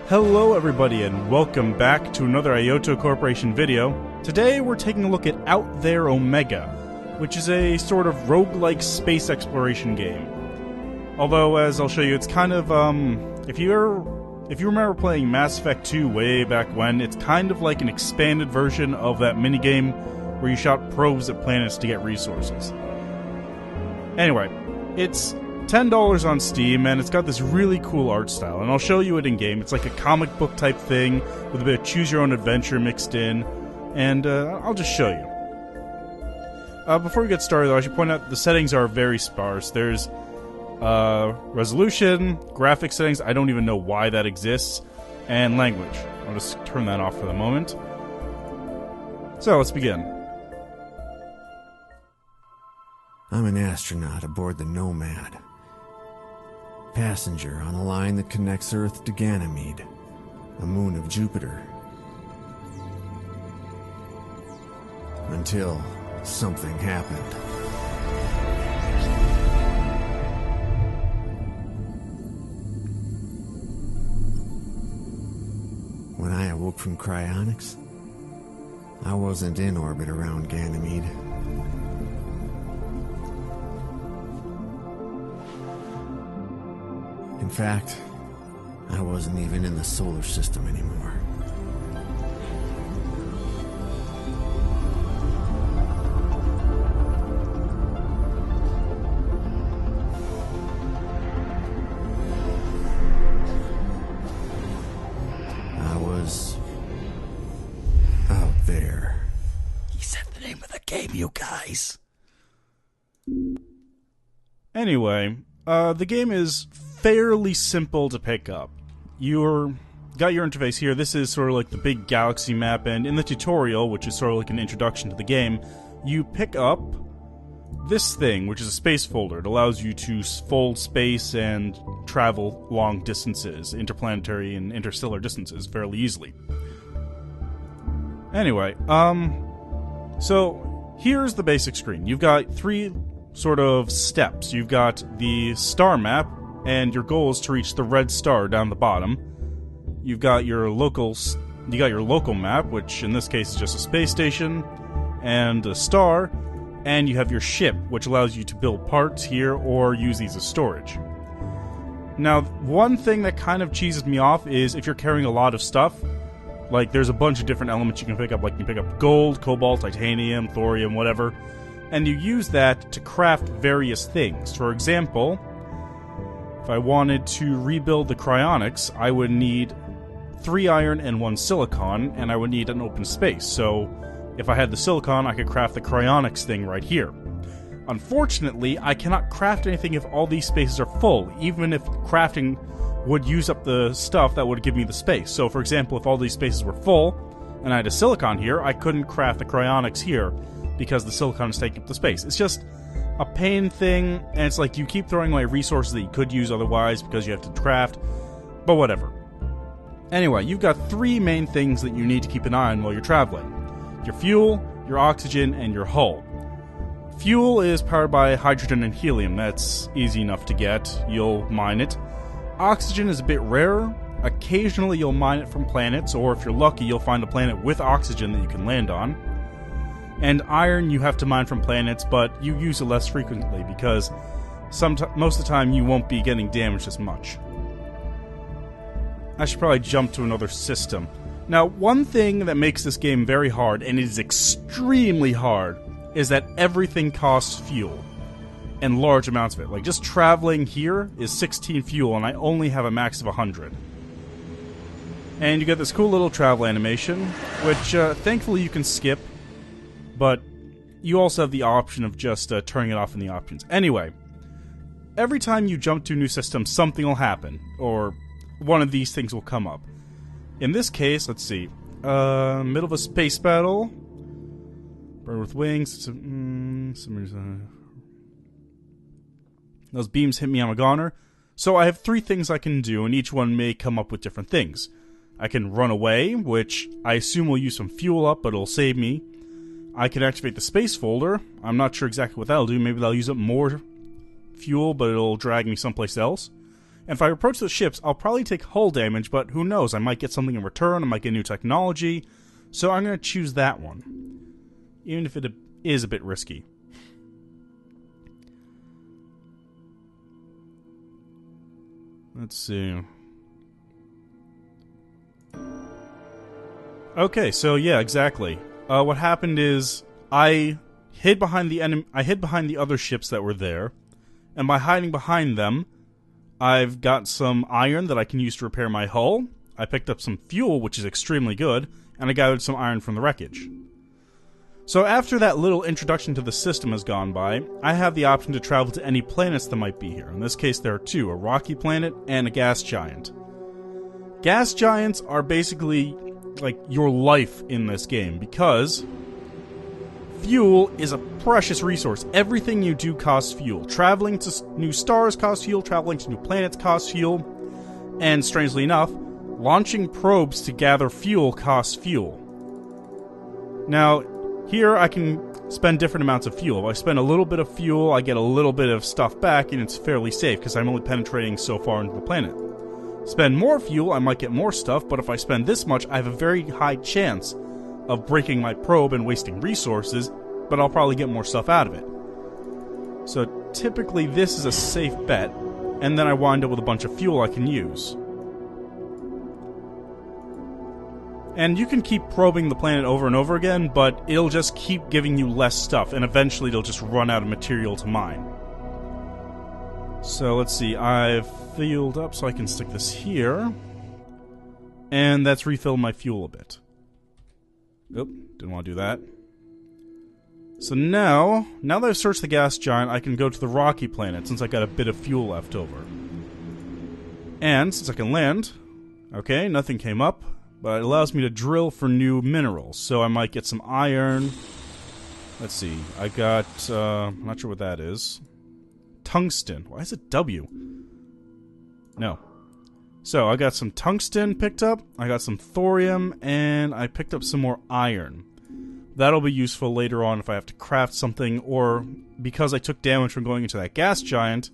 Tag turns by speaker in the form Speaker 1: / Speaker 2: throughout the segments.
Speaker 1: Hello everybody and welcome back to another Ayoto Corporation video. Today we're taking a look at Out There Omega, which is a sort of roguelike space exploration game. Although, as I'll show you, it's kind of, if you remember playing Mass Effect 2 way back when, it's kind of like an expanded version of that minigame where you shot probes at planets to get resources. Anyway, it's $10 on Steam, and it's got this really cool art style, and I'll show you it in-game. It's like a comic book type thing, with a bit of choose-your-own-adventure mixed in, and I'll just show you. Before we get started, though, I should point out the settings are very sparse. There's resolution, graphic settings, I don't even know why that exists, and language. I'll just turn that off for the moment. So, let's begin.
Speaker 2: I'm an astronaut aboard the Nomad. Passenger on a line that connects Earth to Ganymede, a moon of Jupiter. Until something happened. When I awoke from cryonics, I wasn't in orbit around Ganymede. In fact, I wasn't even in the solar system anymore. I was out there.
Speaker 3: He said the name of the game, you guys.
Speaker 1: Anyway, the game is fairly simple to pick up. Got your interface here. This is sort of like the big galaxy map, and in the tutorial, which is sort of like an introduction to the game, you pick up this thing, which is a space folder. It allows you to fold space and travel long distances, interplanetary and interstellar distances, fairly easily. Anyway, so here's the basic screen. You've got three sort of steps. You've got the star map, and your goal is to reach the red star down the bottom. You've got your local map, which in this case is just a space station and a star, and you have your ship, which allows you to build parts here or use these as storage. Now, one thing that kind of cheeses me off is if you're carrying a lot of stuff, like there's a bunch of different elements you can pick up, like you can pick up gold, cobalt, titanium, thorium, whatever, and you use that to craft various things. For example, if I wanted to rebuild the cryonics, I would need 3 iron and 1 silicon, and I would need an open space. So, if I had the silicon, I could craft the cryonics thing right here. Unfortunately, I cannot craft anything if all these spaces are full, even if crafting would use up the stuff that would give me the space. So, for example, if all these spaces were full, and I had a silicon here, I couldn't craft the cryonics here, because the silicon is taking up the space. It's just a pain thing, and it's like you keep throwing away resources that you could use otherwise because you have to craft, but whatever. Anyway, you've got 3 main things that you need to keep an eye on while you're traveling. Your fuel, your oxygen, and your hull. Fuel is powered by hydrogen and helium. That's easy enough to get. You'll mine it. Oxygen is a bit rarer. Occasionally you'll mine it from planets, or if you're lucky, you'll find a planet with oxygen that you can land on. And iron you have to mine from planets, but you use it less frequently because most of the time you won't be getting damaged as much. I should probably jump to another system. Now, one thing that makes this game very hard, and it is extremely hard, is that everything costs fuel. And large amounts of it. Like, just traveling here is 16 fuel, and I only have a max of 100. And you get this cool little travel animation, which thankfully you can skip. But you also have the option of just turning it off in the options. Anyway, every time you jump to a new system, something will happen, or one of these things will come up. In this case, let's see, middle of a space battle, bird with wings, those beams hit me, I'm a goner. So I have 3 things I can do, and each one may come up with different things. I can run away, which I assume will use some fuel up, but it'll save me. I can activate the space folder. I'm not sure exactly what that'll do. Maybe that'll use up more fuel, but it'll drag me someplace else. And if I approach the ships, I'll probably take hull damage, but who knows? I might get something in return, I might get new technology. So I'm going to choose that one. Even if it is a bit risky. Let's see. Okay, so yeah, exactly. What happened is I hid behind the other ships that were there, and by hiding behind them, I've got some iron that I can use to repair my hull. I picked up some fuel, which is extremely good, and I gathered some iron from the wreckage. So after that little introduction to the system has gone by, I have the option to travel to any planets that might be here. In this case, there are two, a rocky planet and a gas giant. Gas giants are basically like your life in this game, because fuel is a precious resource. Everything you do costs fuel. Traveling to new stars costs fuel, traveling to new planets costs fuel, and strangely enough, launching probes to gather fuel costs fuel. Now, here I can spend different amounts of fuel. If I spend a little bit of fuel, I get a little bit of stuff back, and it's fairly safe because I'm only penetrating so far into the planet. Spend more fuel, I might get more stuff, but if I spend this much, I have a very high chance of breaking my probe and wasting resources, but I'll probably get more stuff out of it. So typically this is a safe bet, and then I wind up with a bunch of fuel I can use. And you can keep probing the planet over and over again, but it'll just keep giving you less stuff, and eventually it'll just run out of material to mine. So let's see, I've filled up so I can stick this here. And that's refilled my fuel a bit. Oop, didn't want to do that. So now that I've searched the gas giant, I can go to the rocky planet since I got a bit of fuel left over. And since I can land, okay, nothing came up, but it allows me to drill for new minerals. So I might get some iron. Let's see, I got, I'm not sure what that is. Tungsten. Why is it W? No. So, I got some tungsten picked up, I got some thorium, and I picked up some more iron. That'll be useful later on if I have to craft something, or because I took damage from going into that gas giant,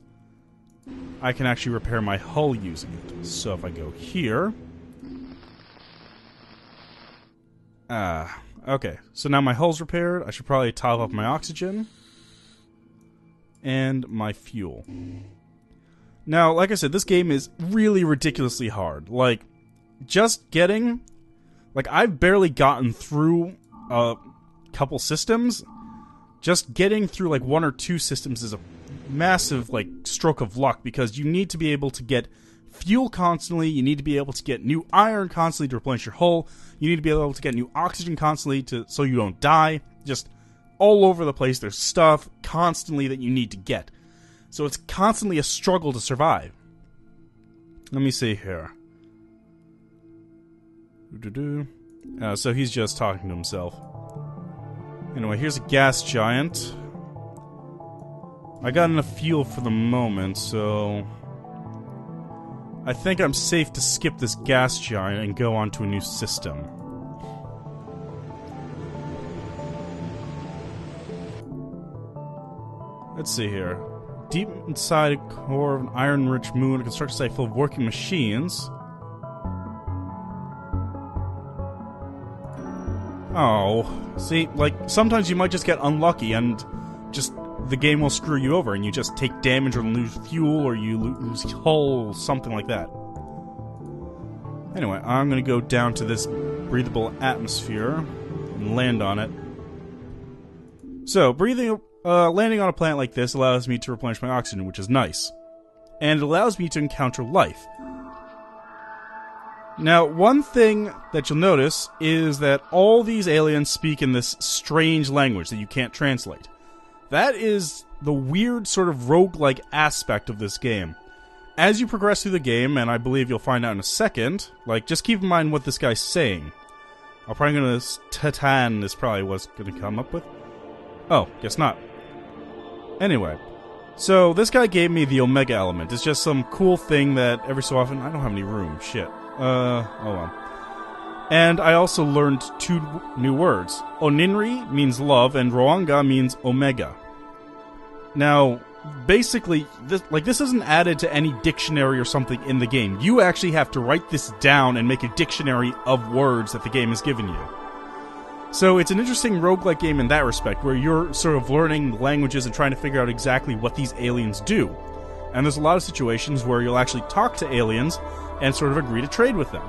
Speaker 1: I can actually repair my hull using it. So if I go here... okay. So now my hull's repaired, I should probably top up my oxygen. And my fuel. Now, like I said, this game is really ridiculously hard. Like, just getting... Like, I've barely gotten through a couple systems. Just getting through, like, one or two systems is a massive, like, stroke of luck, because you need to be able to get fuel constantly, you need to be able to get new iron constantly to replenish your hull, you need to be able to get new oxygen constantly so you don't die. Just... all over the place, there's stuff constantly that you need to get. So it's constantly a struggle to survive. Let me see here. So he's just talking to himself. Anyway, here's a gas giant. I got enough fuel for the moment, so... I think I'm safe to skip this gas giant and go on to a new system. Let's see here. Deep inside a core of an iron-rich moon, a construction site full of working machines. Oh. See, like, sometimes you might just get unlucky and just the game will screw you over and you just take damage or lose fuel or you lose hull, something like that. Anyway, I'm gonna go down to this breathable atmosphere and land on it. So, landing on a planet like this allows me to replenish my oxygen, which is nice. And it allows me to encounter life. Now, one thing that you'll notice is that all these aliens speak in this strange language that you can't translate. That is the weird sort of roguelike aspect of this game. As you progress through the game, and I believe you'll find out in a second, like, just keep in mind what this guy's saying. I'm probably gonna... Titan is probably what's gonna come up with. Oh, guess not. Anyway, so this guy gave me the Omega element. It's just some cool thing that every so often... I don't have any room, shit. Hold on. And I also learned two new words. Oninri means love, and Roanga means Omega. Now, basically, this isn't added to any dictionary or something in the game. You actually have to write this down and make a dictionary of words that the game has given you. So it's an interesting roguelike game in that respect, where you're sort of learning languages and trying to figure out exactly what these aliens do. And there's a lot of situations where you'll actually talk to aliens and sort of agree to trade with them.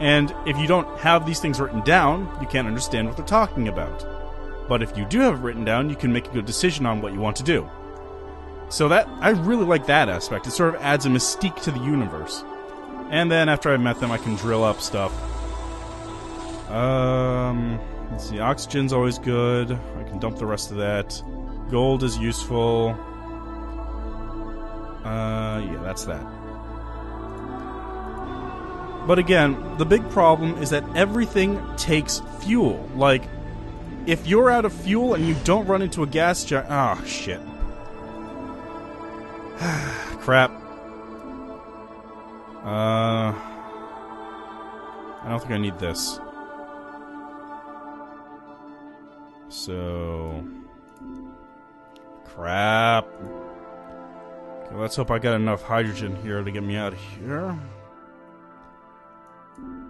Speaker 1: And if you don't have these things written down, you can't understand what they're talking about. But if you do have it written down, you can make a good decision on what you want to do. So that, I really like that aspect. It sort of adds a mystique to the universe. And then after I've met them, I can drill up stuff. Let's see, oxygen's always good. I can dump the rest of that. Gold is useful. Yeah, that's that. But again, the big problem is that everything takes fuel. Like, if you're out of fuel and you don't run into a gas giant... Oh, shit. Crap. I don't think I need this. So... Crap. Okay, let's hope I got enough hydrogen here to get me out of here.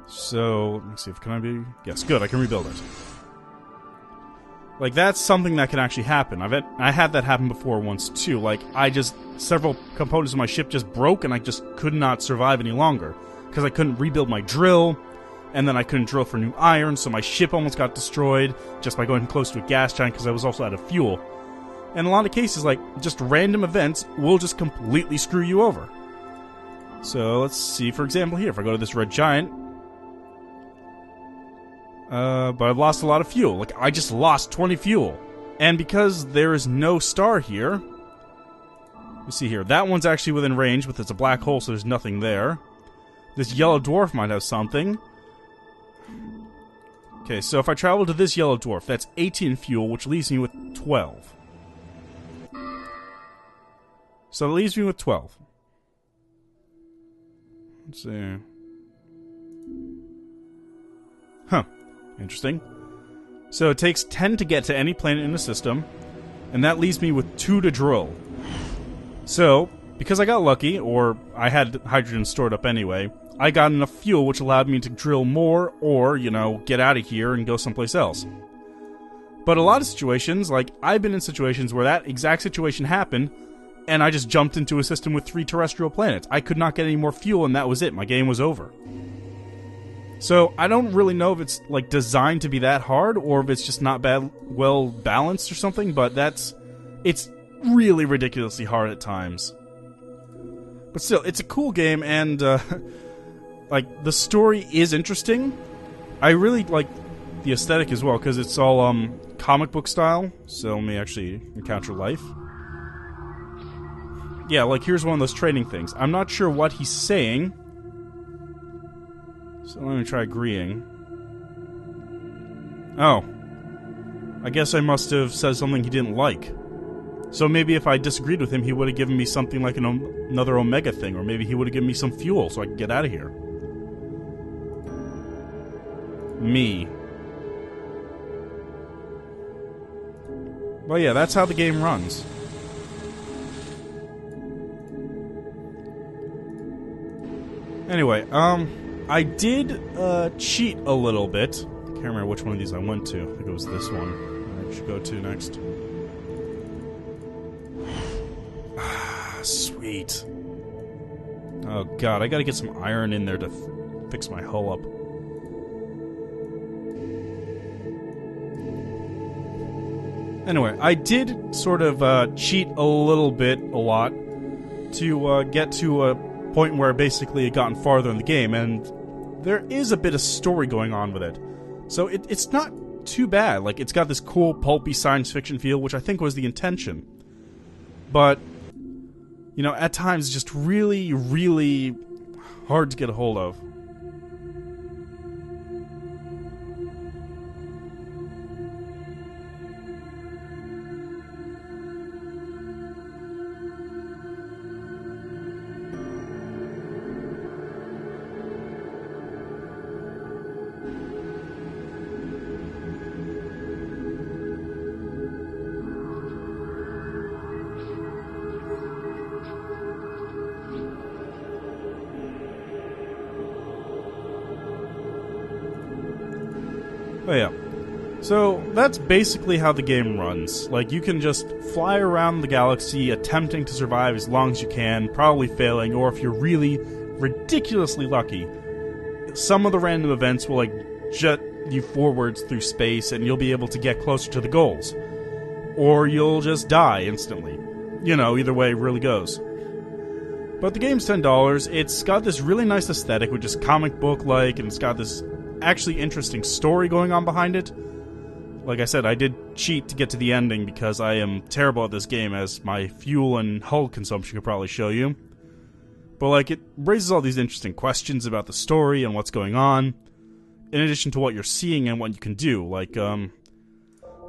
Speaker 1: So, let me see if can I be... Yes, good, I can rebuild it. Like, that's something that can actually happen. I had that happen before once, too. Like, several components of my ship just broke, and I just could not survive any longer. Because I couldn't rebuild my drill, and then I couldn't drill for new iron, so my ship almost got destroyed just by going close to a gas giant, because I was also out of fuel. In a lot of cases, like, just random events will just completely screw you over. So, let's see, for example, here, if I go to this red giant... but I've lost a lot of fuel. Like, I just lost 20 fuel. And because there is no star here... You see here, that one's actually within range, but it's a black hole, so there's nothing there. This yellow dwarf might have something. Okay, so if I travel to this yellow dwarf, that's 18 fuel, which leaves me with 12. So that leaves me with 12. Let's see. Huh. Interesting. So it takes 10 to get to any planet in the system, and that leaves me with 2 to drill. So, because I got lucky, or I had hydrogen stored up anyway, I got enough fuel which allowed me to drill more, or, you know, get out of here and go someplace else. But a lot of situations, like, I've been in situations where that exact situation happened, and I just jumped into a system with 3 terrestrial planets. I could not get any more fuel, and that was it. My game was over. So, I don't really know if it's, like, designed to be that hard, or if it's just not well balanced or something, but it's really ridiculously hard at times. But still, it's a cool game, and, like, the story is interesting. I really like the aesthetic as well, because it's all, comic book style, so let me actually encounter life. Yeah, like, here's one of those trading things. I'm not sure what he's saying, so let me try agreeing. Oh. I guess I must have said something he didn't like. So maybe if I disagreed with him, he would have given me something like another Omega thing, or maybe he would have given me some fuel so I could get out of here. Me. Well, yeah, that's how the game runs. Anyway, I did cheat a little bit. I can't remember which one of these I went to. I think it was this one I should go to next. Sweet. Oh god, I gotta get some iron in there to fix my hull up. Anyway, I did sort of cheat a lot, to get to a point where basically it gotten farther in the game, and there is a bit of story going on with it. So it's not too bad. Like, it's got this cool pulpy science fiction feel, which I think was the intention. But, you know, at times just really, really hard to get a hold of. Oh yeah. So that's basically how the game runs. Like, you can just fly around the galaxy attempting to survive as long as you can, probably failing, or if you're really ridiculously lucky, some of the random events will, like, jet you forwards through space and you'll be able to get closer to the goals. Or you'll just die instantly. You know, either way it really goes. But the game's $10. It's got this really nice aesthetic, which is comic book-like, and it's got this actually interesting story going on behind it. Like I said, I did cheat to get to the ending because I am terrible at this game, as my fuel and hull consumption could probably show you. But, like, it raises all these interesting questions about the story and what's going on, in addition to what you're seeing and what you can do. Like, I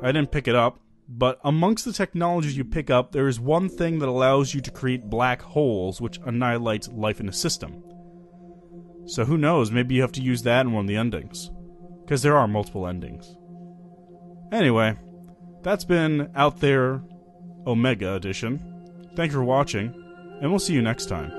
Speaker 1: didn't pick it up, but amongst the technologies you pick up, there is one thing that allows you to create black holes, which annihilates life in the system. So who knows, maybe you have to use that in one of the endings. Because there are multiple endings. Anyway, that's been Out There Omega Edition. Thank you for watching, and we'll see you next time.